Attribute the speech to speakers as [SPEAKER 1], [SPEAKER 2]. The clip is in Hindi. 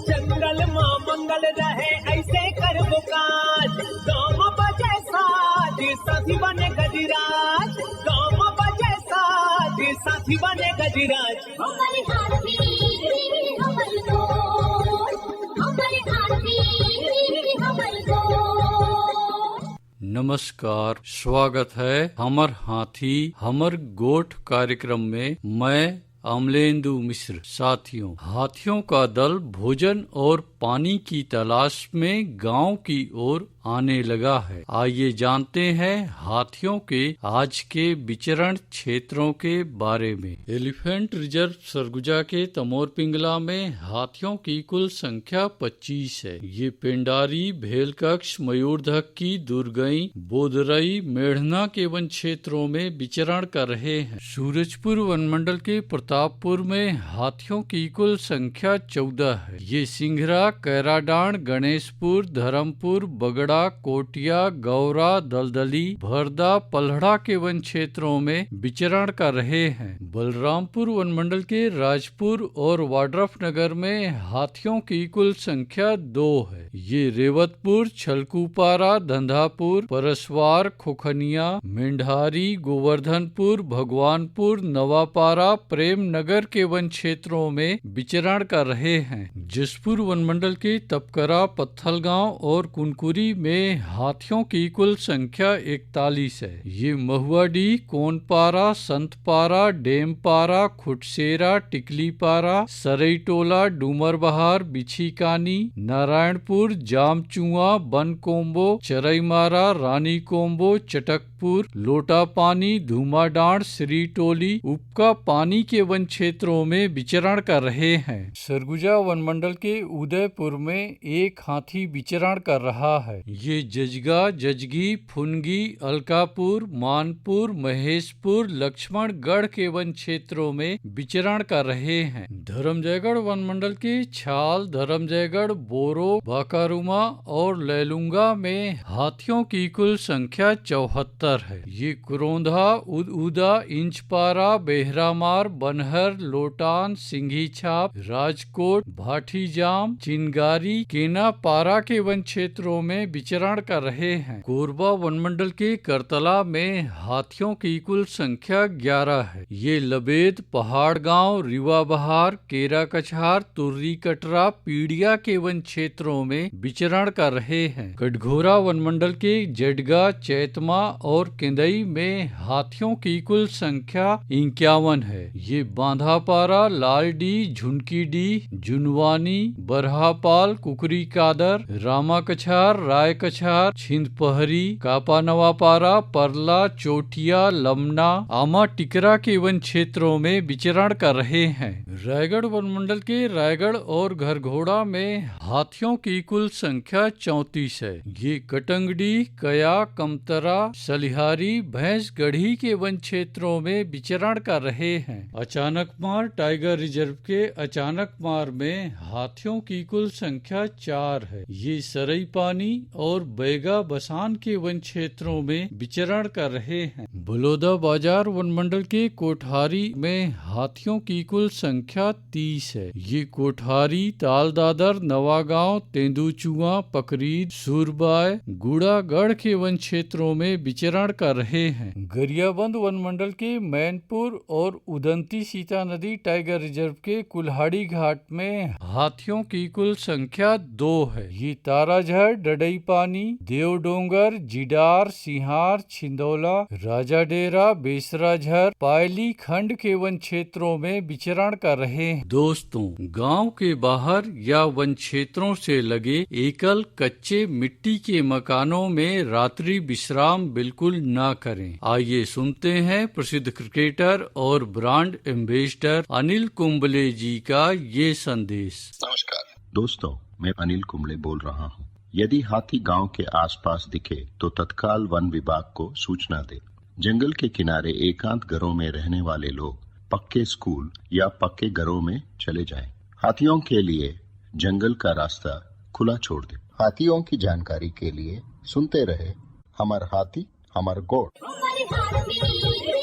[SPEAKER 1] जंगल मां मंगल रहे ऐसे करबो काज, गाँव बजे साज साथी बने गजराज, गाँव बजे साज साथी बने गजराज।
[SPEAKER 2] हमारे हाथी हमर दोस्त, हमारे हाथी हमर दोस्त।
[SPEAKER 3] नमस्कार, स्वागत है हमर हाथी हमर गोठ कार्यक्रम में। मैं अमलेंदु मिश्र। साथियों, हाथियों का दल भोजन और पानी की तलाश में गांव की ओर आने लगा है। आइए जानते हैं हाथियों के आज के विचरण क्षेत्रों के बारे में। एलिफेंट रिजर्व सरगुजा के तमोर पिंगला में हाथियों की कुल संख्या 25 है। ये पेंडारी, भेलकक्ष, मयूरधक्की, दुर्गई, बोदरई, मेढ़ना के वन क्षेत्रों में विचरण कर रहे हैं। सूरजपुर वनमंडल के प्रतापपुर में हाथियों की कुल संख्या 14 है। ये सिंघरा, कैराडांड, गणेशपुर, धर्मपुर, बगड़ा, कोटिया, गौरा, दलदली, भरदा, पल्हड़ा के वन क्षेत्रों में विचरण कर रहे हैं। बलरामपुर वनमंडल के राजपुर और वाड्रफ नगर में हाथियों की कुल संख्या 2 है। ये रेवतपुर, छलकूपारा, धंधापुर, परसवार, खोखनिया, मेंढारी, गोवर्धनपुर, भगवानपुर, नवापारा, प्रेम नगर के वन क्षेत्रों में विचरण कर रहे हैं। जसपुर वनमंडल के तपकरा, पत्थलगांव और कुनकुरी में हाथियों की कुल संख्या 41 है। ये महुआडी, कोनपारा, संतपारा, डेमपारा, खुटसेरा, टिकलीपारा, सरईटोला, डूमरबहार, बिछीकानी, नारायणपुर, जामचुआ, बनकोम्बो, चरईमारा, रानी कोम्बो, चटकपुर, लोटापानी, धूमाडांड, श्रीटोली, उपका पानी के वन क्षेत्रों में विचरण कर रहे हैं। सरगुजा वनमंडल के उदयपुर में एक हाथी विचरण कर रहा है। ये जजगा, जजगी, फुनगी, अलकापुर, मानपुर, महेशपुर, लक्ष्मणगढ़ के वन क्षेत्रों में विचरण कर रहे हैं। धर्मजयगढ़ वनमंडल के छाल, धर्मजयगढ़, बोरो, बाकारुमा और लैलुंगा में हाथियों की कुल संख्या 74 है। ये कुरोंधा, उदा, इंचपारा, बेहरामार, बनहर, लोटान, सिंघी छाप, राजकोट, भाटीजाम, चिनगारी, केनापारा के वन क्षेत्रों में विचरण कर रहे हैं। कोरबा वनमंडल के करतला में हाथियों की कुल संख्या 11 है। ये लबेद, पहाड़ गांव, रिवा बहार, केरा कछार, तुर्री कटरा, पीड़िया के वन क्षेत्रों में विचरण कर रहे हैं। कटघोरा वनमंडल के जडगा, चैतमा और केंदई में हाथियों की कुल संख्या 51 है। ये बांधापारा, लालडी, झुनकीडी, जुनवानी, बरहापाल, कुकरी कादर, रामा कछार, राय कछार, छिंदपहरी, कापा नवापारा, परला, चोटिया, लमना, आमा टिकरा के वन क्षेत्रों में विचरण कर रहे हैं। रायगढ़ वनमंडल के रायगढ़ और घरघोड़ा में हाथियों की कुल संख्या 34 है। ये कटंगडी, कया, कमतरा, सलिहारी, भैंसगढ़ी के वन क्षेत्रों में विचरण कर रहे हैं। अचानकमार टाइगर रिजर्व के अचानकमार में हाथियों की कुल संख्या 4 है। ये सरई पानी और बैगा बसान के वन क्षेत्रों में विचरण कर रहे हैं। बलौदा बाजार वनमंडल के कोठारी में हाथियों की कुल संख्या 30 है। ये कोठारी, तालदादर, नवागांव, तेंदुचुआ, पकरीद, सूरबाय, गुड़ागढ़ के वन क्षेत्रों में विचरण कर रहे हैं। गरियाबंद वनमंडल के मैनपुर और उदंती सीता नदी टाइगर रिजर्व के कुल्हाड़ी घाट में हाथियों की कुल संख्या 2 है। ये ताराझर, डडई पानी, देवडोंगर, जिडार, सिहार, छिंदौला, राजाडेरा, बेसराझर, पायली खंड के वन क्षेत्रों में विचरण कर रहे हैं। दोस्तों, गांव के बाहर या वन क्षेत्रों से लगे एकल कच्चे मिट्टी के मकानों में रात्रि विश्राम बिल्कुल ना करें। आइए सुनते हैं प्रसिद्ध क्रिकेटर और ब्रांड एम्बेसडर अनिल कुंबले जी का ये संदेश।
[SPEAKER 4] नमस्कार दोस्तों, मैं अनिल कुंबले बोल रहा हूँ। यदि हाथी गांव के आसपास दिखे तो तत्काल वन विभाग को सूचना दे। जंगल के किनारे एकांत घरों में रहने वाले लोग पक्के स्कूल या पक्के घरों में चले जाएं। हाथियों के लिए जंगल का रास्ता खुला छोड़ दे। हाथियों की जानकारी के लिए सुनते रहे हमार हाथी हमार गोठ।
[SPEAKER 2] हाथी रे